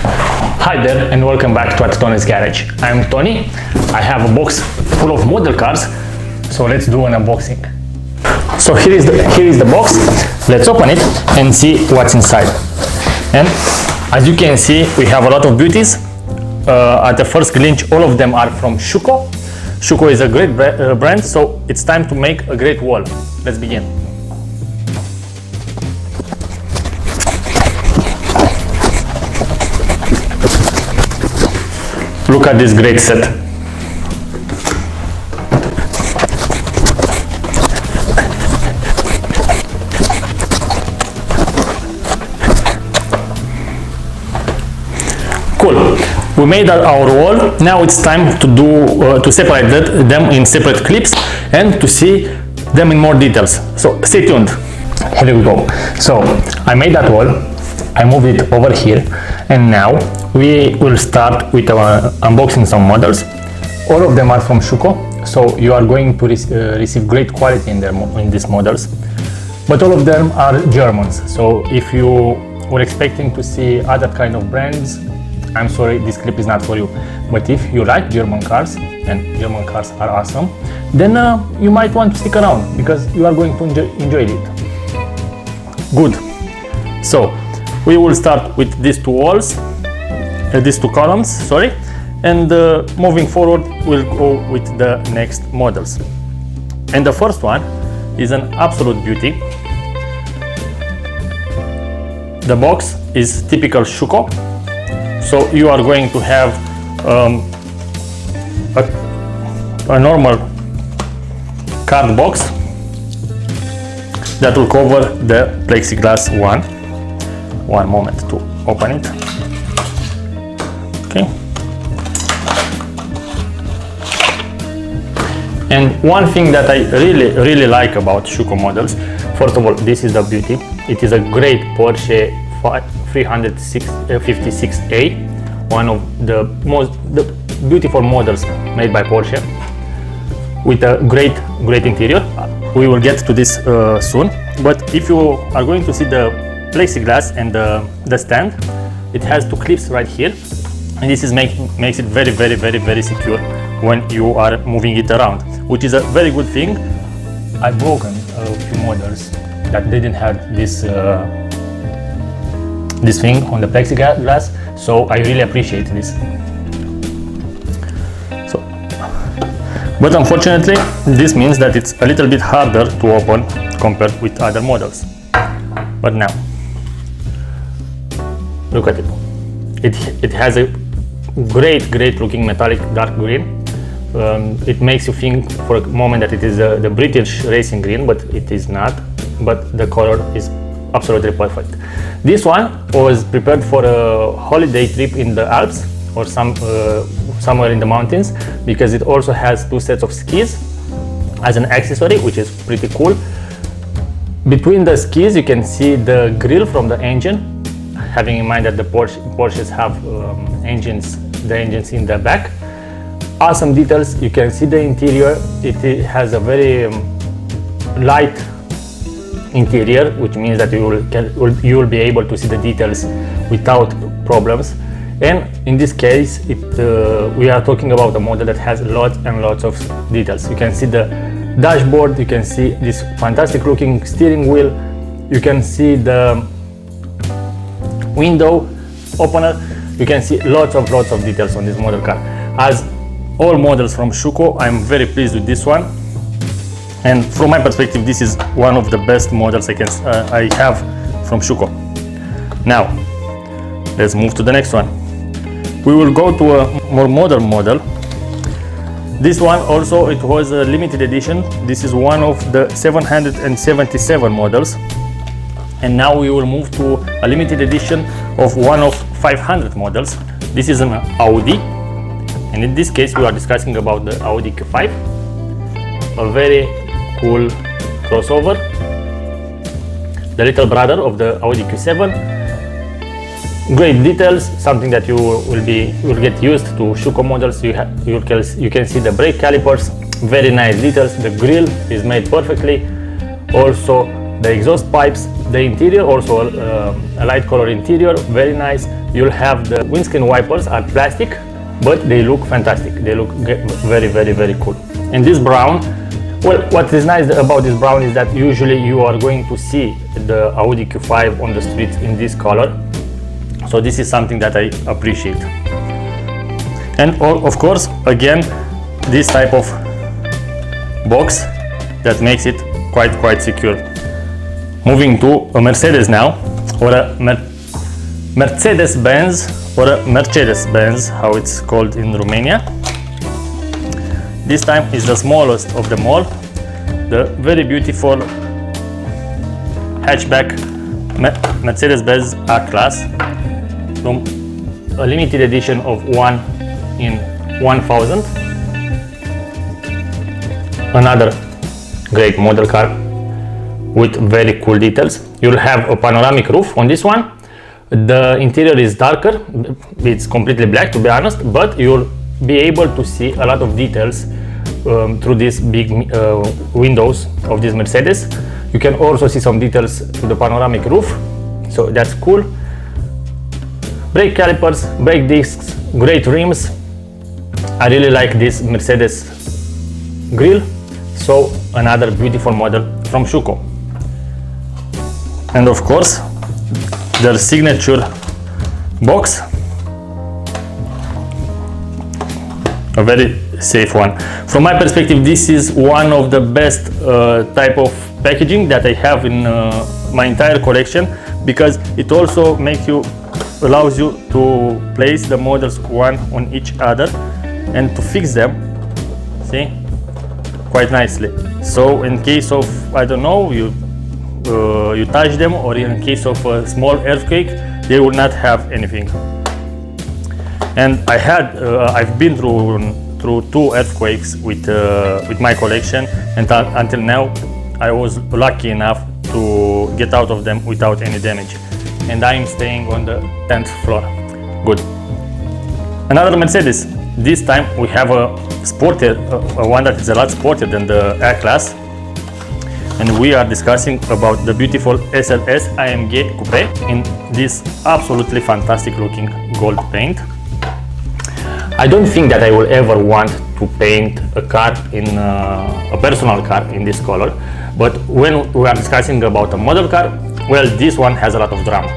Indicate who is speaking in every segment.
Speaker 1: Hi there and welcome back to Toni's Garage. I'm Toni. I have a box full of model cars, so let's do an unboxing. So here is the box. Let's open it and see what's inside. And as you can see, we have a lot of beauties. At the first glance, all of them are from Schuco. Schuco is a great brand, so it's time to make a great wall. Let's begin. Look at this great set. Cool. We made our wall. Now it's time to separate them in separate clips and to see them in more details. So stay tuned. Here we go. So I made that wall. I moved it over here, and now we will start with unboxing some models. All of them are from Schuco, so you are going to receive great quality in these models. But all of them are Germans, so if you were expecting to see other kind of brands, I'm sorry, this clip is not for you. But if you like German cars, and German cars are awesome, then you might want to stick around because you are going to enjoy it. Good. So we will start with these two walls, these two columns, sorry, and moving forward we'll go with the next models. And the first one is an absolute beauty. The box is typical Schuco, so you are going to have a normal card box that will cover the plexiglass one. One moment to open it. Okay. And one thing that I really like about Schuco models, first of all, this is the beauty. It is a great Porsche 356A, one of the most beautiful models made by Porsche, with a great interior. We will get to this soon. But if you are going to see the plexiglass and the stand, it has two clips right here, and this is makes it very secure when you are moving it around, which is a very good thing. I've broken a few models that didn't have this thing on the plexiglass, so I really appreciate this. So, but unfortunately this means that it's a little bit harder to open compared with other models. But now look at it. It has a great looking metallic dark green. It makes you think for a moment that it is the British racing green, but it is not. But the color is absolutely perfect. This one was prepared for a holiday trip in the Alps or somewhere in the mountains, because it also has two sets of skis as an accessory, which is pretty cool. Between the skis you can see the grille from the engine, having in mind that the Porsches have the engines in the back. Awesome details. You can see the interior. It has a very light interior, which means that you will be able to see the details without problems. And in this case, we are talking about a model that has lots and lots of details. You can see the dashboard. You can see this fantastic looking steering wheel. You can see the window opener. You can see lots of details on this model car. As all models from Schuco, I'm very pleased with this one, and from my perspective this is one of the best models I have from Schuco. Now let's move to the next one. We will go to a more modern model. This one also, it was a limited edition. This is one of the 777 models. And now we will move to a limited edition of one of 500 models. This is an Audi, and in this case we are discussing about the Audi Q5, a very cool crossover, the little brother of the Audi Q7. Great details, something that you will get used to Schuco models. You can see the brake calipers, very nice details. The grille is made perfectly. Also the exhaust pipes, the interior also a light color interior, very nice. You'll have the windscreen wipers are plastic, but they look fantastic. They look very cool. And this brown, well, what is nice about this brown is that usually you are going to see the Audi Q5 on the streets in this color. So this is something that I appreciate. And of course, again, this type of box that makes it quite secure. Moving to a Mercedes now, or a Mercedes-Benz, or a Mercedes-Benz, how it's called in Romania. This time is the smallest of them all, the very beautiful hatchback Mercedes-Benz A-Class, from a limited edition of 1 in 1000. Another great model car with very cool details. You'll have a panoramic roof on this one. The interior is darker, it's completely black to be honest, but you'll be able to see a lot of details through these big windows of this Mercedes. You can also see some details to the panoramic roof, so that's cool. Brake calipers, brake discs, great rims. I really like this Mercedes grille, so another beautiful model from Schuco. And of course, their signature box, a very safe one. From my perspective, this is one of the best type of packaging that I have in my entire collection, because it also allows you to place the models one on each other and to fix them, see, quite nicely. So in case of, I don't know, you touch them, or in case of a small earthquake, they will not have anything. And I've been through 2 earthquakes with my collection, and until now I was lucky enough to get out of them without any damage. And I'm staying on the 10th floor. Good. Another Mercedes. This time we have a sportier, one that is a lot sportier than the A-Class. And we are discussing about the beautiful SLS AMG Coupe in this absolutely fantastic looking gold paint. I don't think that I will ever want to paint a car a personal car in this color, but when we are discussing about a model car, well, this one has a lot of drama.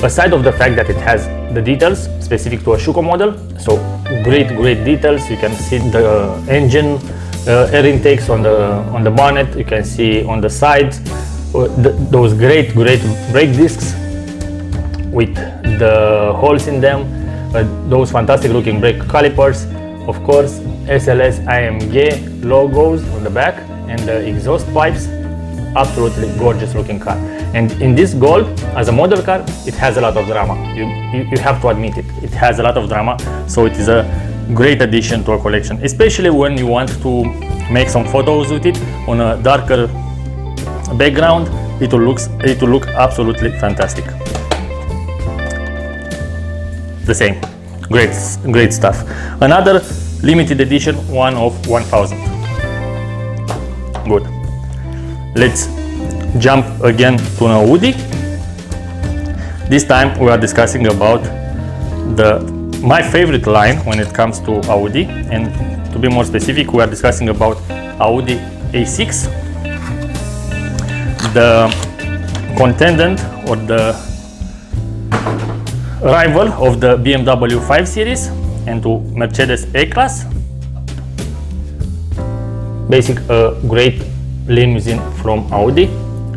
Speaker 1: Aside of the fact that it has the details specific to a Schuco model, so great details. You can see the engine air intakes on the bonnet. You can see on the sides those great brake discs with the holes in them, those fantastic looking brake calipers, of course SLS AMG logos on the back, and the exhaust pipes. Absolutely gorgeous looking car. And in this gold, as a model car, it has a lot of drama. You have to admit it. It has a lot of drama, so it is a great addition to a collection, especially when you want to make some photos with it on a darker background. It will look absolutely fantastic. The same, great stuff. Another limited edition, 1 of 1000. Good. Let's jump again to an Audi. This time we are discussing about my favorite line when it comes to Audi, and to be more specific, we are discussing about Audi A6, the contendant or the rival of the BMW 5 Series, and to Mercedes A-Class. Basic, great limousine from Audi.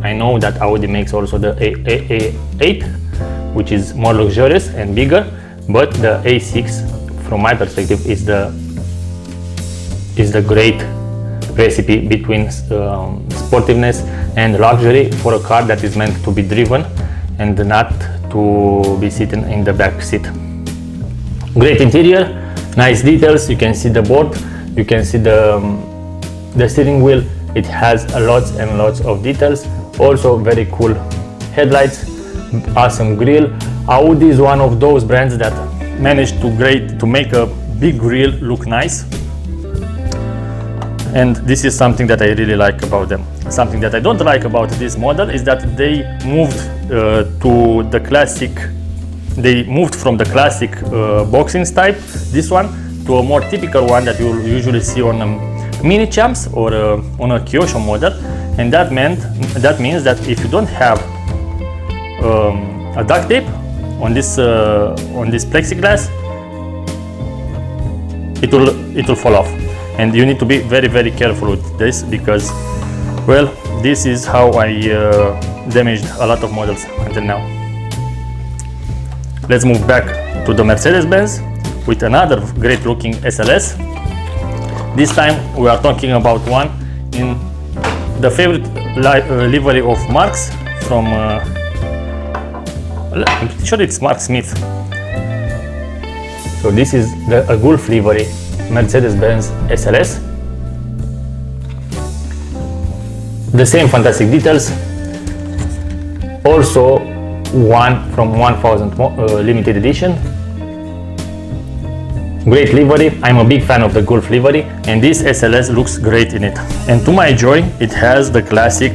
Speaker 1: I know that Audi makes also the A8, which is more luxurious and bigger, but the A6, from my perspective, is the great recipe between sportiveness and luxury for a car that is meant to be driven and not to be sitting in the back seat. Great interior, nice details. You can see the board, you can see the steering wheel. It has lots and lots of details. Also very cool headlights, awesome grille. Audi is one of those brands that managed to make a big grille look nice, and this is something that I really like about them. something that I don't like about this model is that they moved to the classic. They moved from the classic boxing type, this one, to a more typical one that you'll usually see on mini champs or on a Kyosho model, and that means that if you don't have a duct tape on this plexiglass, it will fall off, and you need to be very careful with this, because, well, this is how I damaged a lot of models until now. Let's move back to the Mercedes-Benz with another great looking SLS. This time we are talking about one in the favorite livery of Mark's from, I'm pretty sure it's Mark Smith. So this is a Gulf livery Mercedes-Benz SLS. The same fantastic details. Also one from 1000 limited edition. Great livery. I'm a big fan of the Gulf livery, and this SLS looks great in it. And to my joy, it has the classic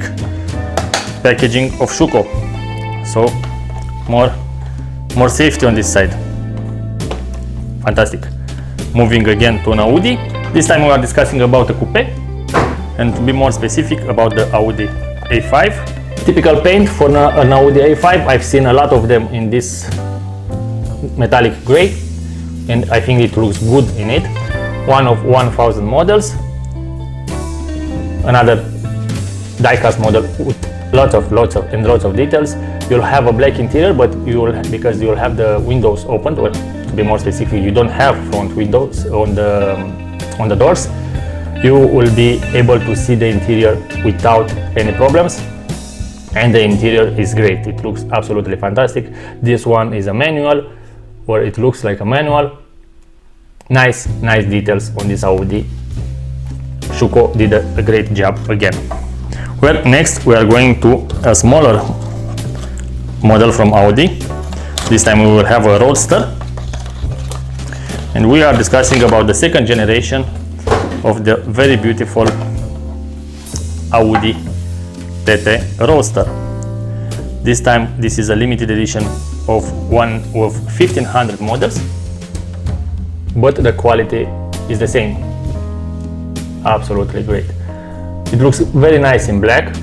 Speaker 1: packaging of Schuco. So more safety on this side. Fantastic. Moving again to an Audi. This time we are discussing about a coupe, and to be more specific, about the Audi A5. Typical paint for an Audi A5. I've seen a lot of them in this metallic gray, and I think it looks good in it. One of 1000 models. Another die-cast model with lots of details. You'll have a black interior, but because you'll have the windows opened, or to be more specific, you don't have front windows on the doors. You will be able to see the interior without any problems, and the interior is great. It looks absolutely fantastic. This one is a manual, or it looks like a manual. Nice details on this Audi. Schuco did a great job again. Well, next we are going to a smaller model from Audi. This time we will have a Roadster, and we are discussing about the second generation of the very beautiful Audi TT Roadster. This time this is a limited edition of 1500 models, but the quality is the same. Absolutely great. It looks very nice in black,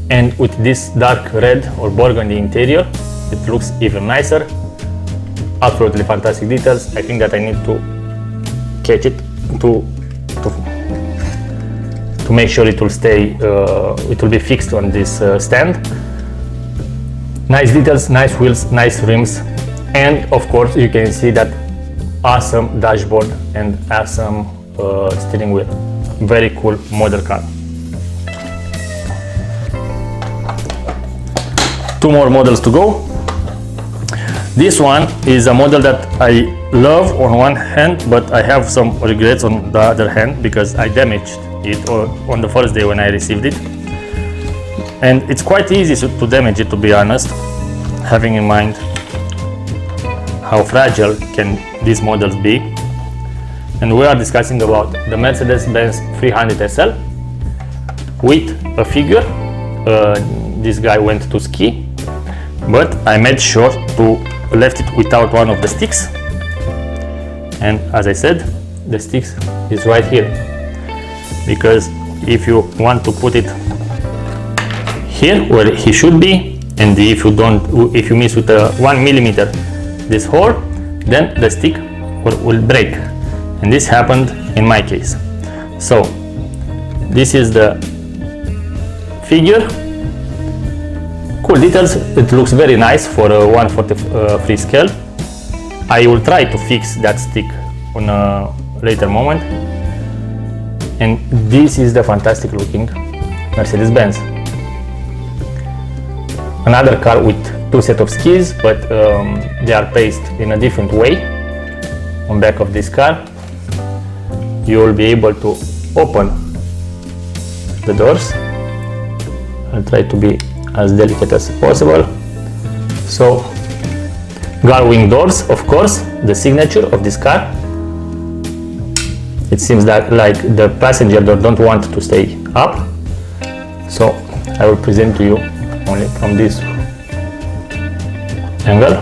Speaker 1: and with this dark red or burgundy interior, it looks even nicer. Absolutely fantastic details. I think that I need to catch it to make sure it will stay, it will be fixed on this stand. Nice details, nice wheels, nice rims, and of course you can see that awesome dashboard and awesome steering wheel. Very cool model car. Two more models to go. This one is a model that I love on one hand, but I have some regrets on the other hand, because I damaged it on the first day when I received it. And it's quite easy to damage it, to be honest, having in mind how fragile can these models be. And we are discussing about the Mercedes-Benz 300 SL with a figure. This guy went to ski, but I made sure to left it without one of the sticks, and as I said, the sticks is right here, because if you want to put it here where he should be, and if you miss with a 1 millimeter this hole, then the stick will break, and this happened in my case. So this is the figure. Cool details. It looks very nice for a 1/43 scale. I will try to fix that stick on a later moment. And this is the fantastic looking Mercedes-Benz. Another car with two sets of skis, but they are placed in a different way. On back of this car, you will be able to open the doors. I'll try to be as delicate as possible. So, Gullwing doors, of course, the signature of this car. It seems that like the passenger door don't want to stay up, So I will present to you only from this angle,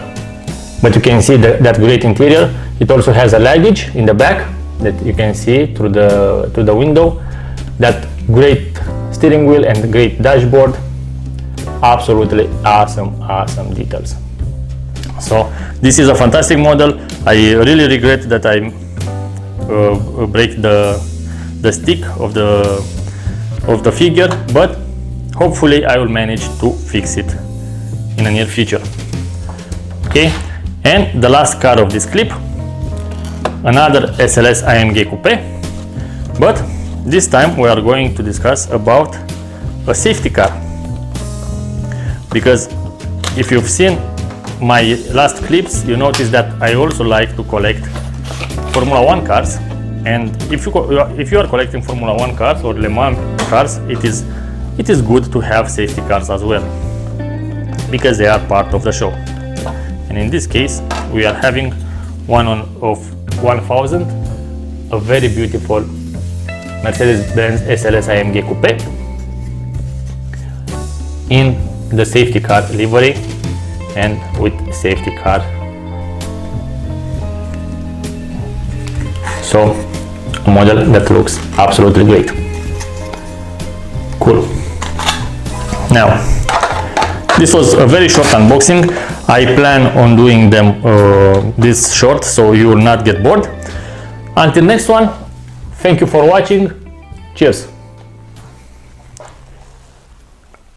Speaker 1: but you can see that great interior. It also has a luggage in the back that you can see through the window. That great steering wheel and great dashboard. Absolutely awesome details. So this is a fantastic model. I really regret that I break the stick of the figure, but hopefully I will manage to fix it in the near future. Okay, and the last car of this clip, another SLS AMG Coupe, but this time we are going to discuss about a safety car, because if you've seen my last clips, you notice that I also like to collect Formula 1 cars, and if you are collecting Formula 1 cars or Le Mans cars, it is good to have safety cars as well, because they are part of the show. And in this case we are having one of 1000, a very beautiful Mercedes-Benz SLS AMG Coupe in the safety car livery and with safety car. So a model that looks absolutely great. Cool. Now, this was a very short unboxing. I plan on doing them this short, so you will not get bored. Until next one, thank you for watching. Cheers.